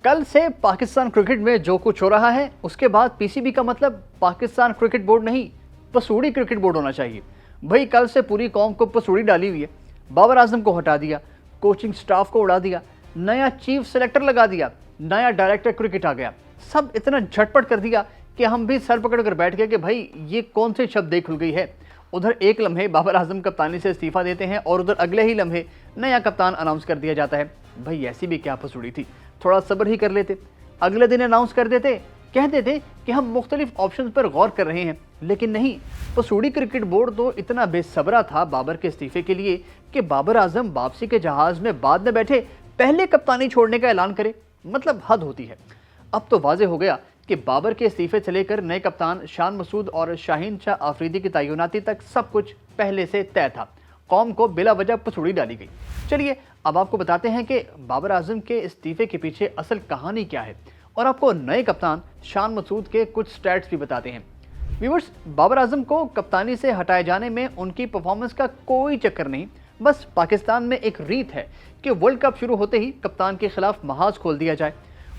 कल से पाकिस्तान क्रिकेट में जो कुछ हो रहा है उसके बाद पीसीबी का मतलब पाकिस्तान क्रिकेट बोर्ड नहीं, पसूड़ी क्रिकेट बोर्ड होना चाहिए। भाई कल से पूरी कौम को पसूड़ी डाली हुई है। बाबर आजम को हटा दिया, कोचिंग स्टाफ को उड़ा दिया, नया चीफ सेलेक्टर लगा दिया, नया डायरेक्टर क्रिकेट आ गया। सब इतना झटपट कर दिया कि हम भी सर पकड़ कर बैठ गए कि भाई ये कौन से शब्द देख खुल गई है। उधर एक लम्हे बाबर आजम कप्तानी से इस्तीफा देते हैं और उधर अगले ही लम्हे नया कप्तान अनाउंस कर दिया जाता है। भाई ऐसी भी क्या पसूड़ी थी, थोड़ा सब्र ही कर लेते, अगले दिन अनाउंस कर देते, कह देते कि हम मुख्तलिफ ऑप्शन पर गौर कर रहे हैं। लेकिन नहीं, पसूड़ी क्रिकेट बोर्ड तो इतना बेसब्रा था बाबर के इस्तीफे के लिए कि बाबर आजम वापसी के जहाज में बाद में बैठे पहले कप्तानी छोड़ने का ऐलान करे। मतलब हद होती है। अब तो वाजे हो गया कि बाबर के इस्तीफे से लेकर नए कप्तान शान मसूद और शाहीन शाह आफरीदी की तैनाती तक सब कुछ पहले से तय था। कौम को बिला वजह पसूड़ी डाली गई। चलिए अब आपको बताते हैं कि बाबर आजम के इस्तीफे के पीछे असल कहानी क्या है और आपको नए कप्तान शान मसूद के कुछ स्टैट्स भी बताते हैं। व्यूअर्स, बाबर आजम को कप्तानी से हटाए जाने में उनकी परफॉर्मेंस का कोई चक्कर नहीं। बस पाकिस्तान में एक रीत है कि वर्ल्ड कप शुरू होते ही कप्तान के खिलाफ महाज खोल दिया जाए।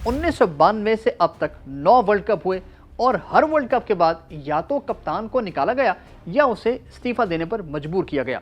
1992 से अब तक 9 वर्ल्ड कप हुए और हर वर्ल्ड कप के बाद या तो कप्तान को निकाला गया या उसे इस्तीफा देने पर मजबूर किया गया।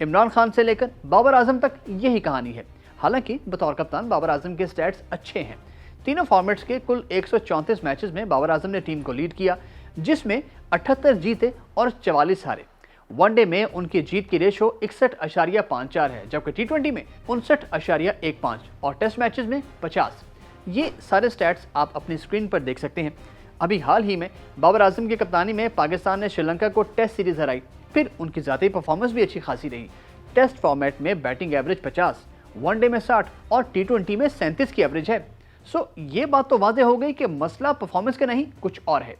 इमरान खान से लेकर बाबर आजम तक यही कहानी है। हालांकि बतौर कप्तान बाबर आजम के स्टैट्स अच्छे हैं। तीनों फॉर्मेट्स के कुल 134 मैचेस में बाबर आजम ने टीम को लीड किया, जिसमें 78 जीते और 44 हारे। वनडे में उनकी जीत की रेशो 61.54 है, जबकि टी20 में 59.15 और टेस्ट मैचेस में 50। ये सारे स्टैट्स आप अपनी स्क्रीन पर देख सकते हैं। अभी हाल ही में बाबर आजम की कप्तानी में पाकिस्तान ने श्रीलंका को टेस्ट सीरीज हराई। फिर उनकी ज़ाती परफॉर्मेंस भी अच्छी खासी रही। टेस्ट फॉर्मेट में बैटिंग एवरेज 50, वनडे में 60 और टी20 में 37 की एवरेज है। सो ये बात तो वाज़ेह हो गई कि मसला परफॉर्मेंस का नहीं कुछ और है।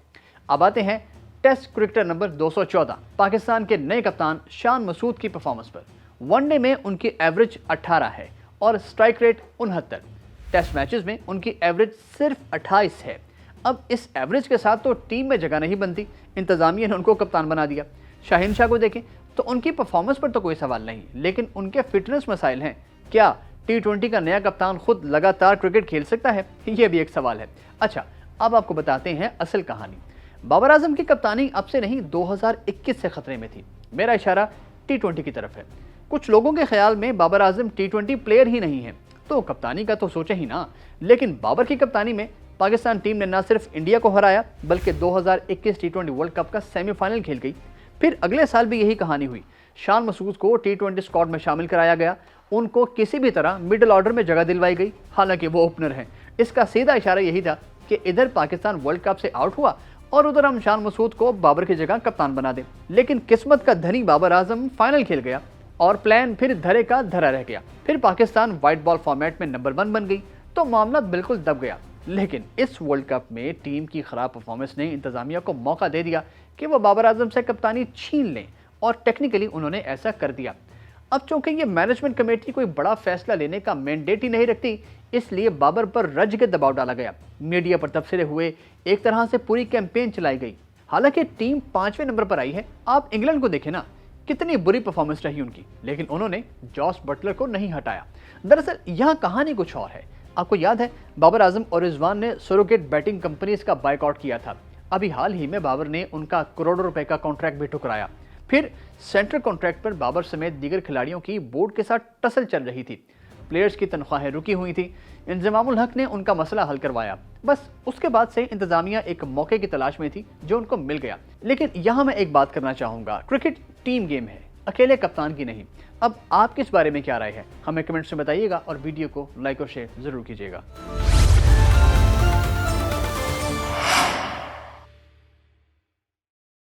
अब आते हैं टेस्ट क्रिकेटर नंबर 214 पाकिस्तान के नए कप्तान शान मसूद की परफॉर्मेंस पर। वनडे में उनकी एवरेज 18 है और स्ट्राइक रेट 69। टेस्ट मैचेस में उनकी एवरेज सिर्फ 28 है। अब इस एवरेज के साथ तो टीम में जगह नहीं बनती, इंतजामिया ने उनको कप्तान बना दिया। शाहीन शाह को देखें तो उनकी परफॉर्मेंस पर तो कोई सवाल नहीं, लेकिन उनके फिटनेस मसाइल हैं। क्या टी20 का नया कप्तान खुद लगातार क्रिकेट खेल सकता है, ये भी एक सवाल है। अच्छा, अब आपको बताते हैं असल कहानी। बाबर आजम की कप्तानी अब से नहीं 2021 से खतरे में थी। मेरा इशारा टी20 की तरफ है। कुछ लोगों के ख्याल में बाबर आजम टी20 प्लेयर ही नहीं है, तो कप्तानी का तो सोचे ही ना। लेकिन बाबर की कप्तानी में पाकिस्तान टीम ने न सिर्फ इंडिया को हराया बल्कि 2021 टी20 वर्ल्ड कप का सेमीफाइनल खेल गई। फिर अगले साल भी यही कहानी हुई। शान मसूद को टी20 स्क्वाड में शामिल कराया गया। उनको किसी भी तरह मिडिल ऑर्डर में जगह दिलवाई गई, हालांकि वो ओपनर हैं। इसका सीधा इशारा यही था कि इधर पाकिस्तान वर्ल्ड कप से आउट हुआ और उधर हम शान मसूद को बाबर की जगह कप्तान बना दें। लेकिन किस्मत का धनी बाबर आजम फाइनल खेल गया और प्लान फिर धरे का धरा रह गया। फिर पाकिस्तान व्हाइट बॉल फॉर्मेट में नंबर 1 बन गई तो मामला बिल्कुल दब गया। लेकिन इस वर्ल्ड कप में टीम की खराब परफॉर्मेंस ने इंतजामिया को मौका दे दिया कि वो बाबर आजम से कप्तानी छीन लें और टेक्निकली उन्होंने ऐसा कर दिया। अब चूंकि ये मैनेजमेंट कमेटी कोई बड़ा फैसला लेने का मैंडेट ही नहीं रखती, इसलिए बाबर पर रज के दबाव डाला गया। मीडिया पर तबसरे हुए, एक तरह से पूरी कैंपेन चलाई गई। हालांकि टीम 5वें नंबर पर आई है। आप इंग्लैंड को देखें ना, कितनी बुरी परफॉर्मेंस रही उनकी, लेकिन उन्होंने जॉस बटलर को नहीं हटाया। दरअसल यहाँ कहानी कुछ और है। आपको याद है बाबर आजम और रिजवान ने सरोगेट बैटिंग कंपनीज का बाइकआउट किया था। अभी हाल ही में बाबर ने उनका करोड़ों रुपए का कॉन्ट्रैक्ट भी ठुकराया। फिर सेंट्रल कॉन्ट्रैक्ट पर बाबर समेत दीगर खिलाड़ियों की बोर्ड के साथ टसल चल रही थी। प्लेयर्स की तनख्वाहें रुकी हुई थी। इंजमामुल हक ने उनका मसला हल करवाया। बस उसके बाद से इंतजामिया एक मौके की तलाश में थी जो उनको मिल गया। लेकिन यहाँ मैं एक बात करना चाहूँगा, क्रिकेट टीम गेम है, अकेले कप्तान की नहीं। अब आपकी इस बारे में क्या राय है, हमें कमेंट्स में बताइएगा और वीडियो को लाइक और शेयर जरूर कीजिएगा।